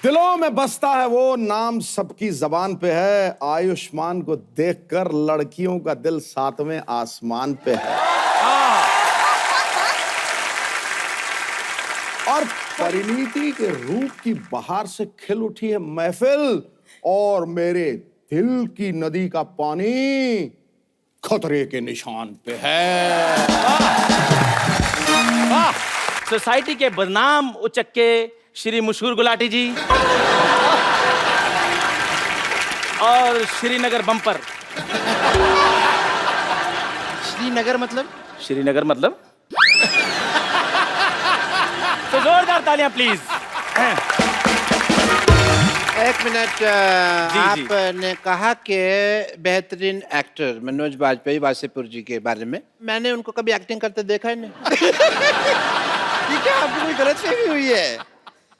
दिलों में बसता है वो नाम सबकी जबान पे है, आयुष्मान को देखकर लड़कियों का दिल सातवें आसमान पे है। और परिणीति के रूप की बहार से खिल उठी है महफिल, और मेरे दिल की नदी का पानी खतरे के निशान पे है। सोसाइटी के बदनाम उचक्के श्री मशहूर गुलाटी जी और श्रीनगर बम्पर। श्रीनगर मतलब? श्रीनगर मतलब तो जोरदार तालियां प्लीज। एक मिनट, आपने कहा कि बेहतरीन एक्टर मनोज बाजपेयी वासेपुर जी के बारे में, मैंने उनको कभी एक्टिंग करते देखा ही नहीं। ठीक है, आपको कोई गलतफहमी हुई है।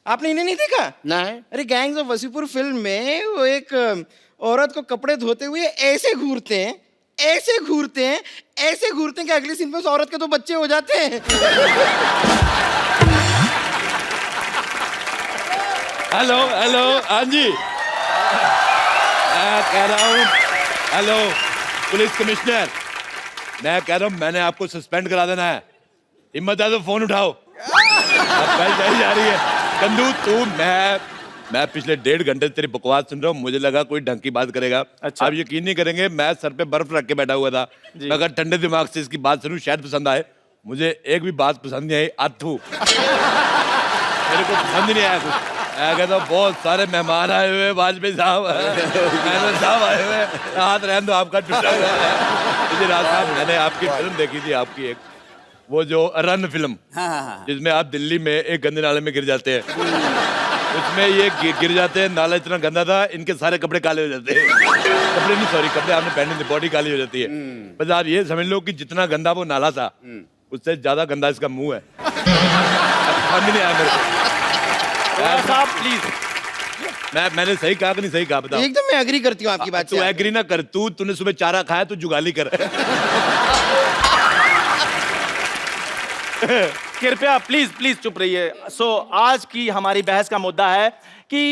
आपने इन्हें नहीं देखा? नहीं। अरे गैंग्स ऑफ वसीपुर फिल्म में वो एक औरत को कपड़े धोते हुए ऐसे घूरते हैं, ऐसे घूरते हैं, ऐसे घूरते हैं कि अगले सीन में उस औरत के तो बच्चे हो जाते हैं। हेलो हेलो, हाँ जी, मैं कह रहा हूँ, हेलो पुलिस कमिश्नर, मैं कह रहा हूँ मैंने आपको सस्पेंड करा देना है। हिम्मत है तो फोन उठाओ। अब कल जाई जा रही है कंदू तू। मैं पिछले 1.5 घंटे तेरी बकवास सुन रहा हूँ, मुझे लगा कोई ढंग की बात करेगा। अच्छा। आप यकीन नहीं करेंगे, मैं सर पे बर्फ रख के बैठा हुआ था। मैं अगर ठंडे दिमाग से इसकी बात सुनूं शायद पसंद आए। मुझे एक भी बात पसंद नहीं आई। अथू मेरे को पसंद नहीं आया कुछ। मैं कहता हूँ बहुत सारे मेहमान आए हुए, वाजपेयी साहब, मेहमान साहब आए हुए, हाथ रहने दो आपका टूटा हुआ है। राज साहब, मैंने आपकी फिल्म देखी थी, आपकी एक वो जो रन फिल्म, जिसमें आप दिल्ली में एक गंदे नाले में गिर जाते हैं। उसमें ये गिर जाते हैं, नाला इतना गंदा था इनके सारे कपड़े काले हो जाते हैं। कपड़े नहीं, सॉरी, कपड़े आपने पहने थे, बॉडी काली हो जाती है। बस आप ये समझ लो कि जितना गंदा वो नाला था उससे ज्यादा गंदा इसका मुंह है। समझ नहीं आया मेरे को। साहब प्लीज। मैंने सही कहा कि नहीं सही कहा, बताओ। एकदम मैं एग्री करती हूँ आपकी बात तू से। एग्री ना कर, तूने सुबह चारा खाया, तू जुगाली कर। कृपया प्लीज प्लीज चुप रहिए। आज की हमारी बहस का मुद्दा है कि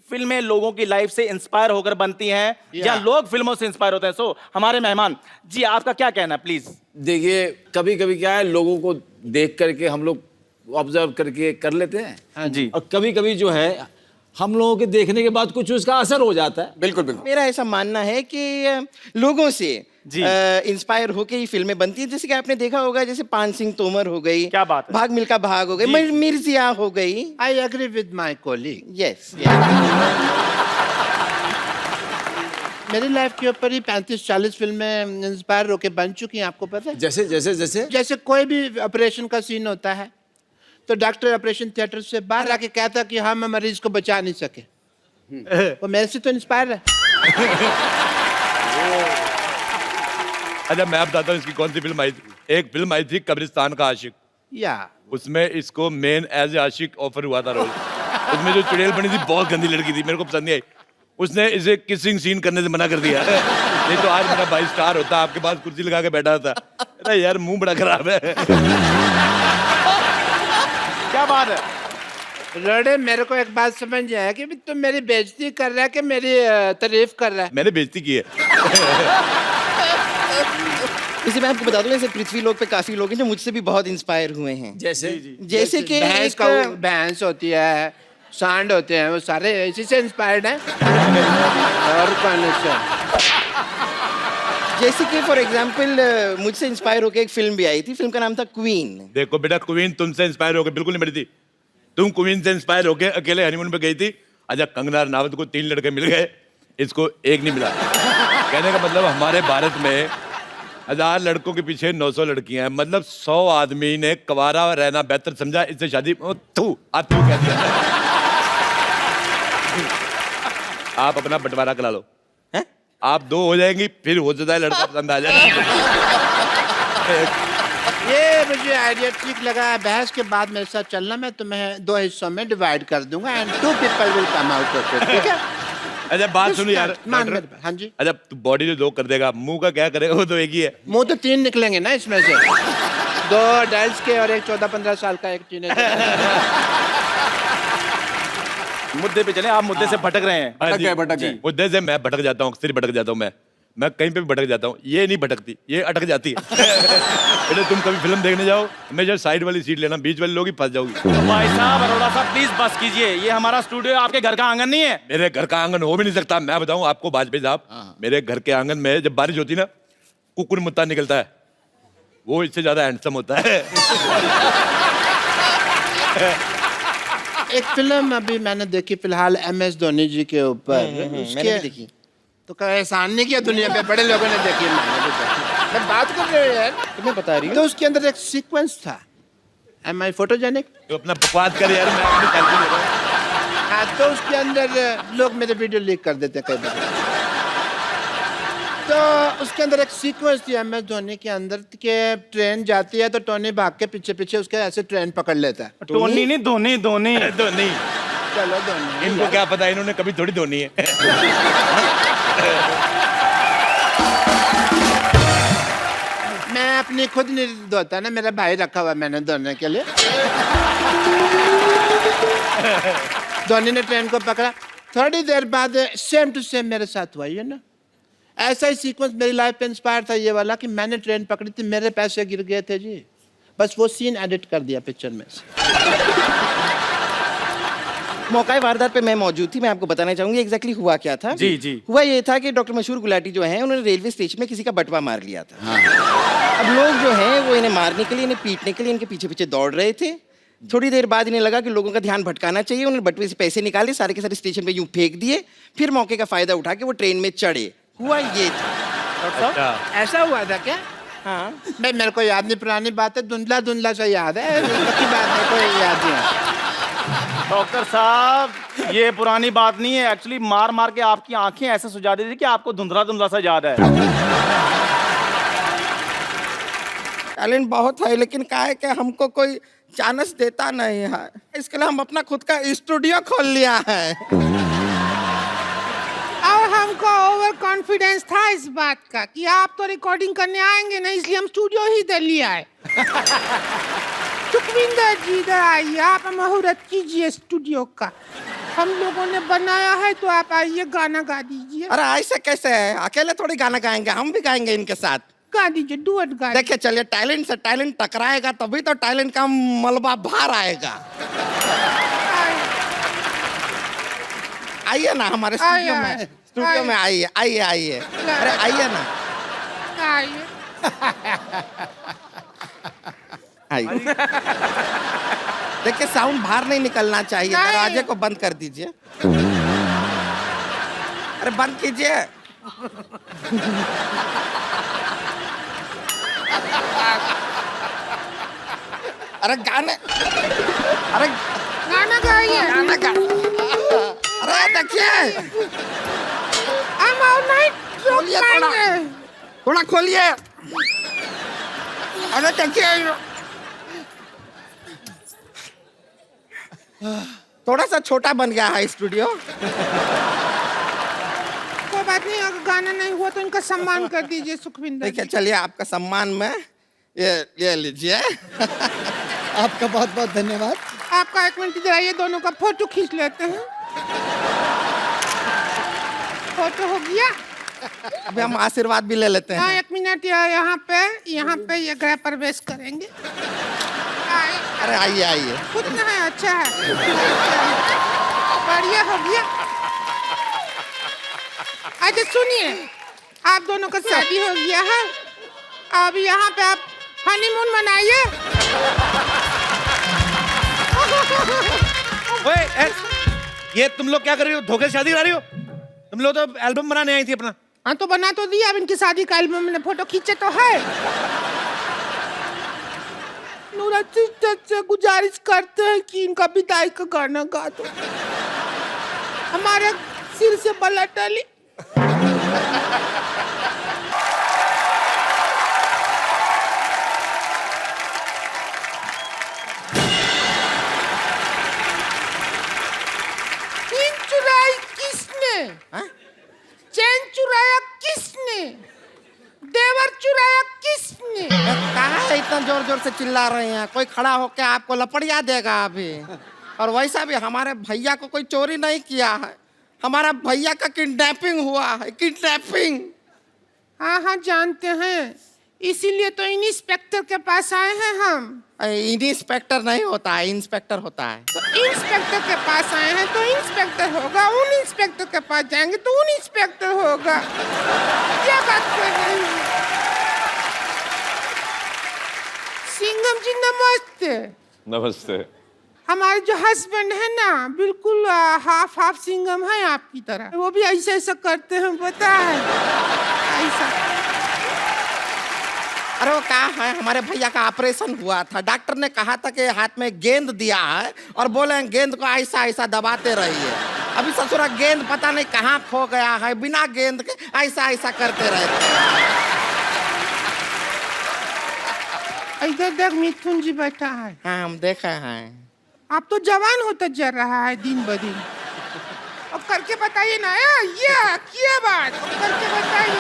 फिल्में लोगों की लाइफ से इंस्पायर होकर बनती हैं या लोग फिल्मों से इंस्पायर होते हैं। हमारे मेहमान जी, आपका क्या कहना है प्लीज? देखिए, कभी कभी क्या है, लोगों को देख करके हम लोग ऑब्जर्व करके कर लेते हैं। हाँ जी। और कभी कभी जो है हम लोगों के देखने के बाद कुछ उसका असर हो जाता है। बिल्कुल बिल्कुल। मेरा ऐसा मानना है कि लोगों से इंस्पायर होके ही फिल्में बनती है। जैसे कि आपने देखा होगा, जैसे पान सिंह तोमर हो गई, क्या बात है, भाग मिल्खा भाग हो गई, मिर्जिया हो गई। I agree with my colleague. Yes. मेरी लाइफ के ऊपर ही 35-40 फिल्में इंस्पायर होके बन चुकी हैं, आपको पता है? जैसे जैसे जैसे जैसे कोई भी ऑपरेशन का सीन होता है तो डॉक्टर ऑपरेशन थिएटर से बाहर आके कहता कि हाँ मैं मरीज को बचा नहीं सके, वो मेरे से तो इंस्पायर है। अच्छा, मैं बताता हूँ इसकी कौन सी फिल्म आई थी। एक फिल्म आई थी कब्रिस्तान का आशिक, या उसमें इसको मेन एज ए आशिक ऑफर हुआ था रोल। उसमें जो चुड़ैल बनी थी बहुत गंदी लड़की थी, मेरे को पसंद नहीं आई। उसने इसे किसिंग सीन करने से मना कर दिया। नहीं तो आज मेरा 22 स्टार होता, आपके पास कुर्सी लगा के बैठा था। अरे यार मुंह बड़ा खराब है। क्या बात है? रोडे, मेरे को एक बात समझ नहीं आया कि तुम मेरी बेइज्जती कर रहा है कि मेरी तारीफ कर रहा है? मैंने बेइज्जती की है। इसे मैं आपको बता दूं, ऐसे पृथ्वी लोक पे काफी लोग हैं जो मुझसे भी बहुत इंस्पायर हुए हैं। जैसे कि भैंस होती है, सांड होते हैं, वो सारे इसी से इंस्पायर्ड हैं। और कौन से? जैसे कि फॉर एग्जाम्पल मुझसे इंस्पायर होकर एक फिल्म भी आई थी, फिल्म का नाम था क्वीन। देखो बेटा, क्वीन तुमसे इंस्पायर होकर बिल्कुल नहीं बनी थी। तुम क्वीन से इंस्पायर होकर अकेले हनीमून पे गई थी। अच्छा, कंगना रनावत को 3 लड़के मिल गए, इसको एक नहीं मिला। कहने का मतलब हमारे भारत में 1000 लड़कों के पीछे 900 लड़कियां हैं। मतलब 100 आदमी ने कवारा रहना बेहतर समझा, इससे शादी कह दिया। आप अपना बंटवारा करा लो, आप 2 हो जाएंगी, फिर हो जाता है लड़का पसंद आ जाएगा। ये मुझे आइडिया ठीक लगा। बहस के बाद मेरे साथ चलना, मैं तुम्हें 2 हिस्सों में डिवाइड कर दूंगा and 2 people will come out of it, ठीक है? अच्छा बात सुनो यार। हाँ जी। अच्छा, तू बॉडी तो 2 कर देगा, मुंह का क्या करेगा? वो तो एक ही है। मुंह तो 3 निकलेंगे ना इसमें से, 2 अडल्ट के और एक 14-15 साल का एक टीनेजर। मुद्दे पे चले, आप मुद्दे से भटक रहे हैं। हाँ जी, भटक गए। मुद्दे से मैं भटक जाता हूँ, अक्सर ही भटक जाता हूँ मैं कहीं पे भी भटक जाता हूँ। ये नहीं भटकती, ये अटक जाती है। बेटे तुम कभी फिल्म देखने जाओ, हमेशा साइड वाली सीट लेना, बीच वाले लोग ही फंस जाओगी। भाई साहब, अरोड़ा साहब, प्लीज बस कीजिए। ये हमारा स्टूडियो है, आपके घर का आंगन नहीं है। मेरे घर का आंगन हो भी नहीं सकता। मैं बताऊं आपको वाजपेयी साहब, मेरे घर के आंगन में जब बारिश होती ना, कुकुर मुत्ता निकलता है, वो इससे ज्यादा हैंडसम होता है। एक फिल्म अभी मैंने देखी फिलहाल MS धोनी जी के ऊपर। मैंने भी देखी। तो क्या एहसान नहीं किया दुनिया पे, बड़े लोगों ने देखी, मैंने भी देखी। मैं बात कर रही हूँ यार, तुम्हें बता रही तो हूँ। उसके अंदर एक सीक्वेंस था। Am I photogenic? तो अपना बकवास कर यार, मैं अपनी सेल्फी ले रहा हूं। हाँ, तो उसके अंदर लोग मेरे वीडियो लीक कर देते हैं कई बार। तो उसके अंदर एक सीक्वेंस थी MS धोनी के अंदर कि ट्रेन जाती है तो टोनी भाग के पीछे पीछे उसके ऐसे ट्रेन पकड़ लेता है। टोनी नहीं, धोनी धोनी। धोनी, चलो धोनी। इनको क्या पता, इन्होंने कभी थोड़ी धोनी है। मैं अपनी खुद नहीं धोता ना, मेरा भाई रखा हुआ है मैंने धोने के लिए। धोनी ने ट्रेन को पकड़ा, थोड़ी देर बाद सेम टू सेम मेरे साथ हुआ, ये ना ऐसा ही सीक्वेंस मेरी लाइफ पे इंस्पायर था ये वाला कि मैंने ट्रेन पकड़ी थी, मेरे पैसे गिर गए थे जी, बस वो सीन एडिट कर दिया पिक्चर में से। मौका वारदात पे मैं मौजूद थी, मैं आपको बताना चाहूंगी एग्जैक्टली हुआ क्या था। जी, जी। हुआ ये था कि डॉक्टर मशहूर गुलाटी जो हैं उन्होंने रेलवे स्टेशन में किसी का बटवा मार लिया था। अब लोग जो हैं वो इन्हें मारने के लिए, इन्हें पीटने के लिए इनके पीछे पीछे दौड़ रहे थे। थोड़ी देर बाद इन्हें लगा कि लोगों का ध्यान भटकाना चाहिए, उन्होंने बटवे से पैसे निकाले, सारे के सारे स्टेशन पे यूं फेंक दिए, फिर मौके का फायदा उठा के वो ट्रेन में चढ़े। हुआ ये था डॉक्टर साहब। ऐसा हुआ था क्या? हाँ, भाई मेरे को याद नहीं, पुरानी बात है, धुंधला धुंधला सा याद है, की बात मेरे को याद नहीं है। डॉक्टर साहब, ये पुरानी बात नहीं है। एक्चुअली मार मार के आपकी आंखें ऐसे सुझा दी थी कि आपको धुंधला धुंधला सा याद है। टैलेंट बहुत है, लेकिन क्या है कि हमको कोई चांस देता नहीं है, इसके लिए हम अपना खुद का स्टूडियो खोल लिया है। और हमको ओवर कॉन्फिडेंस था इस बात का कि आप तो रिकॉर्डिंग करने आएंगे नहीं, इसलिए हम स्टूडियो ही दे लिया है। सुखविंदर जी इधर आइए, आप मुहूर्त कीजिए स्टूडियो का, हम लोगों ने बनाया है, तो आप आइए गाना गा दीजिए। अरे ऐसे कैसे है, अकेले थोड़ी गाना गाएंगे, हम भी गाएंगे इनके साथ। गा दीजिए, डुएट गा दीजिए। देखिए चलिए, टैलेंट से टैलेंट टकराएगा तभी तो टैलेंट का मलबा बाहर आएगा। आइए ना हमारे स्टूडियो आइए, में, स्टूडियो में आइए, आइए आइए, अरे आइए ना, आइए। आइए। देखिए साउंड बाहर नहीं निकलना चाहिए, नहीं। दरवाजे को बंद कर दीजिए। अरे बंद कीजिए। अरे गाने, अरे गाना गाइए। गाना गा, अरे देखिए, हम और नाइट खोलिए थोड़ा, थोड़ा खोलिए। अरे देखिए, थोड़ा सा छोटा बन गया है स्टूडियो। कोई बात नहीं, अगर गाना नहीं हुआ तो इनका सम्मान कर दीजिए सुखविंदर देखिए जी। चलिए, आपका सम्मान में ये लीजिए। आपका बहुत बहुत धन्यवाद। आपका एक मिनट इधर आइए, दोनों का फोटो खींच लेते हैं। फोटो हो गया। अभी हम आशीर्वाद भी ले लेते हाँ, हैं। 1 मिनट, यहाँ पे ये गृह प्रवेश करेंगे। आइए। अरे आइए आइए। कितना है, अच्छा है, बढ़िया हो गया। अच्छा सुनिए, आप दोनों का शादी हो गया है, अब यहाँ पे आप हनीमून मनाइए। ओए, ये तुम लोग क्या कर रही हो? धोखे से शादी करा रही हो? तुम लोग तो एल्बम बनाने आई थी अपना। हाँ तो बना तो दिया, अब इनकी शादी का एल्बम में फोटो खींचे तो है। नूरा सिस्टर से गुजारिश करते हैं कि इनका विदाई का गाना गा दो, हमारे सिर से बला टली। चैन चुराई किसने? चैन चुराया किसने? देवर चुराया किसने? कहाँ है इतना जोर जोर से चिल्ला रहे हैं? कोई खड़ा होके आपको लपड़िया देगा अभी। और वैसा भी हमारे भैया को कोई चोरी नहीं किया है, हमारा भैया का किडनैपिंग हुआ है, किडनैपिंग। हाँ हाँ जानते हैं, इसीलिए तो इंस्पेक्टर के पास आए हैं हम। इंस्पेक्टर नहीं होता है, इंस्पेक्टर होता है। तो इंस्पेक्टर के पास आए हैं तो इंस्पेक्टर होगा, उन इंस्पेक्टर के पास जाएंगे तो उन इंस्पेक्टर होगा। क्या बात कर रहे हैं? सिंघम जी नमस्ते। नमस्ते। हमारे जो हस्बैंड है ना, बिल्कुल हाफ हाफ सिंघम है आपकी तरह। वो भी ऐसा ऐसा करते हैं, पता है ऐसा। अरे वो क्या है, हमारे भैया का ऑपरेशन हुआ था, डॉक्टर ने कहा था कि हाथ में गेंद दिया है और बोले गेंद को ऐसा ऐसा दबाते रहिए। अभी ससुरा गेंद पता नहीं कहाँ खो गया है, बिना गेंद के ऐसा ऐसा करते रहते हैं। इधर देख मिथुन जी बैठा है। हाँ हम देखे हैं। आप तो जवान होता जा रहा है दिन ब दिन। अब करके बताइए ना, ये क्या बात, अब करके बताइए।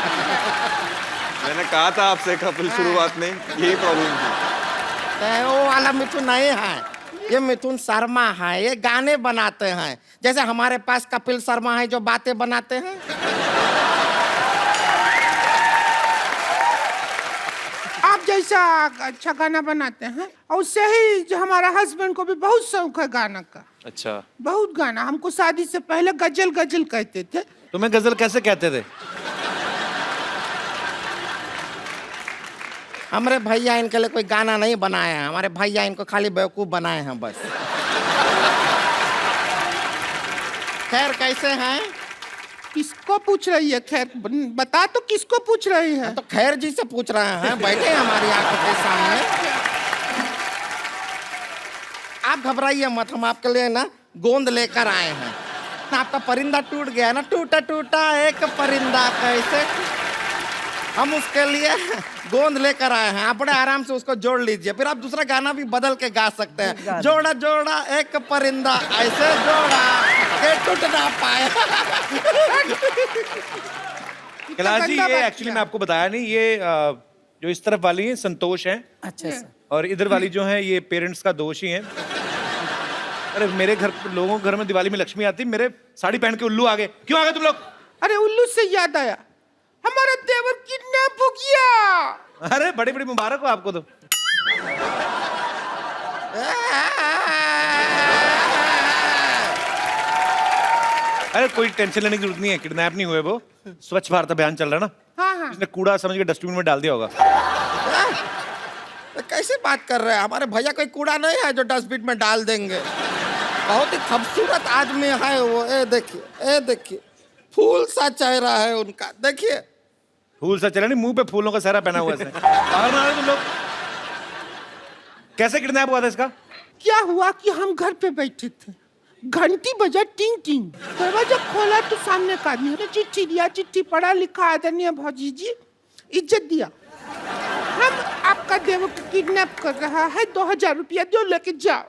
मैंने कहा था आपसे कपिल शुरुआत में यही प्रॉब्लम थी। तो वो वाला मिथुन नहीं है, ये मिथुन शर्मा है, ये गाने बनाते हैं। जैसे हमारे पास कपिल शर्मा है जो बातें बनाते हैं। आप जैसा अच्छा गाना बनाते हैं, और उससे ही जो हमारा हस्बैंड को भी बहुत शौक है गाना का। अच्छा, बहुत गाना, हमको शादी से पहले गजल गजल कहते थे। तुम्हें गजल कैसे कहते थे? हमारे भैया इनके लिए कोई गाना नहीं बनाया है, हमारे भैया इनको खाली बेवकूफ बनाए हैं बस। खैर कैसे हैं? किसको पूछ रही है? खैर बता तो, किसको पूछ रही है? तो खैर जी से पूछ रहे हैं, बैठे हमारी आंखों के सामने। आप घबराइए मत, हम आपके लिए ना गोंद लेकर आए हैं। आपका परिंदा टूट गया ना, टूटा टूटा एक परिंदा कैसे, हम उसके लिए गोंद लेकर आए हैं। आप बड़े आराम से उसको जोड़ लीजिए, फिर आप दूसरा गाना भी बदल के गा सकते हैं। जोड़ा जोड़ा एक परिंदा ऐसे जोड़ा के टूट ना पाए। कैलाश जी, ये एक्चुअली मैं आपको बताया नहीं, ये जो इस तरफ वाली है संतोष है, अच्छा सर। और इधर वाली जो है ये पेरेंट्स का दोष ही है। अरे मेरे घर लोगों के घर में दिवाली में लक्ष्मी आती, मेरे साड़ी पहन के उल्लू आ गए। क्यों आ गए तुम लोग? अरे उल्लू से याद आया, हमारा देवर किडनैप हो गया। अरे बड़ी बड़ी मुबारक हो आपको तो। अरे कोई टेंशन लेने की जरूरत नहीं है, किडनैप नहीं हुए वो। स्वच्छ भारत अभियान चल रहा है ना, हाँ हाँ। इसने कूड़ा समझ के डस्टबिन में डाल दिया होगा। कैसे बात कर रहे हैं? हमारे भैया कोई कूड़ा नहीं है जो डस्टबिन में डाल देंगे। बहुत ही खूबसूरत आदमी है वो। ए देखिए फूल सा चेहरा है उनका, देखिए। फूल सा चला नहीं, मुंह पे फूलों का सहरा पहना हुआ है इसने। पागल बना रहे तुम लोग। कैसे किडनैप हुआ था इसका? क्या हुआ कि हम घर पे बैठे थे, घंटी बजा टिंग टिंग, दरवाजा खोला तो सामने का आदमी ने चिट्ठी दिया। चिट्ठी पढ़ा लिखा, आदरणीय भौजी जी, इज्जत दिया, हम आपका देवर को किडनैप कर रहा है, 2000 रुपया दो, लेके जाओ।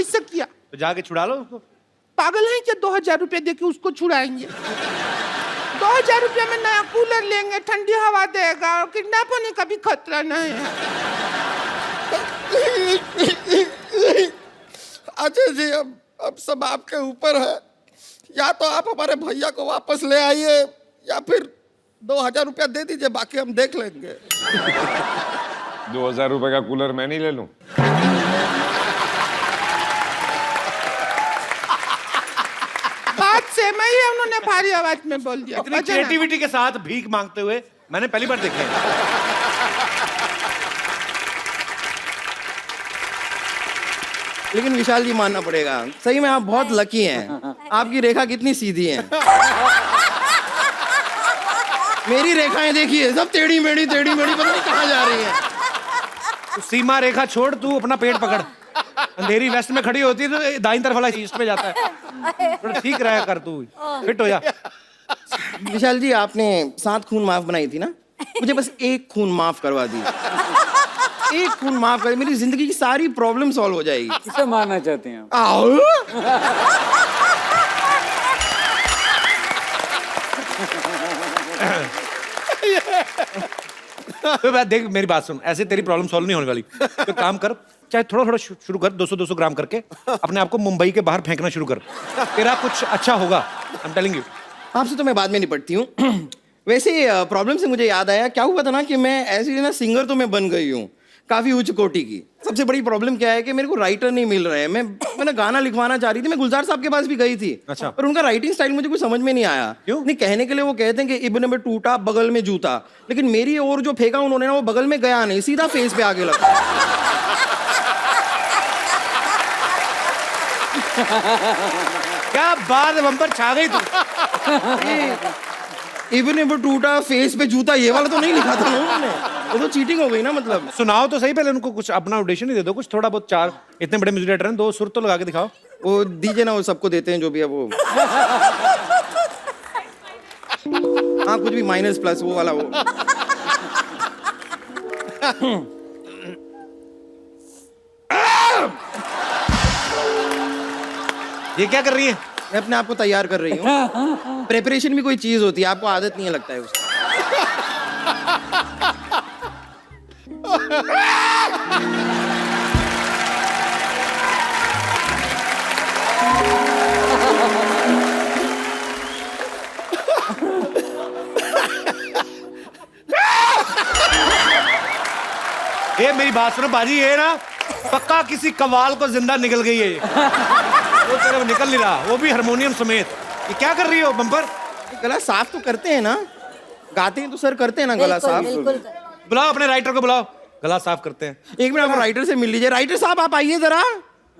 ऐसा किया। तो जाके छुड़ा लो उसको। पागल है क्या? 2000 रुपया देके उसको छुड़ाएंगे? 2000 रुपया में नया कूलर लेंगे, ठंडी हवा देगा, और किडनैप होने का भी खतरा नहीं है। अच्छा जी, अब सब आपके ऊपर है। या तो आप हमारे भैया को वापस ले आइए, या फिर 2000 रुपया दे दीजिए, बाकी हम देख लेंगे। 2000 रुपए का कूलर मैं नहीं ले लूं? बात सेम ही है, उन्होंने भारी आवाज में बोल दिया। इतनी क्रिएटिविटी के साथ भीख मांगते हुए मैंने पहली बार देखे हैं। लेकिन विशाल जी मानना पड़ेगा, सही में आप बहुत लकी हैं। आपकी रेखा कितनी सीधी है। मेरी रेखाएं देखिए, सब टेढ़ी मेढ़ी पता नहीं कहाँ जा रही है। तो सीमा रेखा छोड़, तू अपना पेट पकड़। अंधेरी वेस्ट में खड़ी होती है तो दाईं तरफ वाला ईस्ट पे जाता है। थोड़ा ठीक रहा कर, तू फिट हो जा। विशाल जी, आपने 7 खून माफ बनाई थी ना, मुझे बस 1 खून माफ करवा दी। 1 खून माफ कर, मेरी जिंदगी की सारी प्रॉब्लम सॉल्व हो जाएगी। किसे मारना चाहते हैं आप? आओ। तो देख मेरी बात सुन, ऐसे तेरी प्रॉब्लम सॉल्व नहीं होने वाली। तो काम कर, चाहे थोड़ा थोड़ा शुरू कर, 200-200 ग्राम करके अपने आप को मुंबई के बाहर फेंकना शुरू कर, तेरा कुछ अच्छा होगा। I am telling you. आपसे तो मैं बाद में निपटती हूँ। वैसे प्रॉब्लम से मुझे याद आया, क्या हुआ था ना कि मैं ऐसी ना सिंगर तो मैं बन गई हूँ काफी उच्च कोटि की। सबसे बड़ी प्रॉब्लम क्या है कि मेरे को राइटर नहीं मिल रहे हैं। मैंने गाना लिखवाना चाह रही थी, मैं गुलजार साहब के पास भी गई थी। अच्छा। पर उनका राइटिंग स्टाइल मुझे कुछ समझ में नहीं आया। क्यों? नहीं, कहने के लिए वो कहते हैं कि इब्न में टूटा बगल में जूता, लेकिन मेरी और जो फेंका उन्होंने ना वो बगल में गया नहीं, सीधा फेस पे आगे लगा। क्या बात है, बम्पर छा गई तू। इब्न में टूटा फेस पे जूता, ये वाला तो नहीं लिखा था ना उन्होंने, वो तो चीटिंग हो गई ना। मतलब सुनाओ तो सही पहले उनको, कुछ अपना ऑडिशन ही दे दो, कुछ थोड़ा बहुत। चार इतने बड़े म्यूजिक डायरेक्टर हैं, 2 सुर तो लगा के दिखाओ। वो दीजिए ना, वो सबको देते हैं जो भी है वो। हाँ, कुछ भी माइनस प्लस वो वाला वो। ये क्या कर रही है? मैं अपने आप को तैयार कर रही हूँ। प्रेपरेशन भी कोई चीज होती है, आपको आदत नहीं है लगता है उसकी। ये मेरी बात सुनो बाजी, ये ना पक्का किसी कवाल को जिंदा निकल गई है ये। वो तेरे को निकल नहीं रहा, वो भी हारमोनियम समेत। ये क्या कर रही हो बम्पर? गला साफ तो करते हैं ना, गाते हैं तो सर करते हैं ना गला साफ। बुलाओ अपने राइटर को, बुलाओ, गला साफ करते हैं। एक मिनट, आप राइटर से मिल लीजिए। राइटर साहब आप आइए जरा।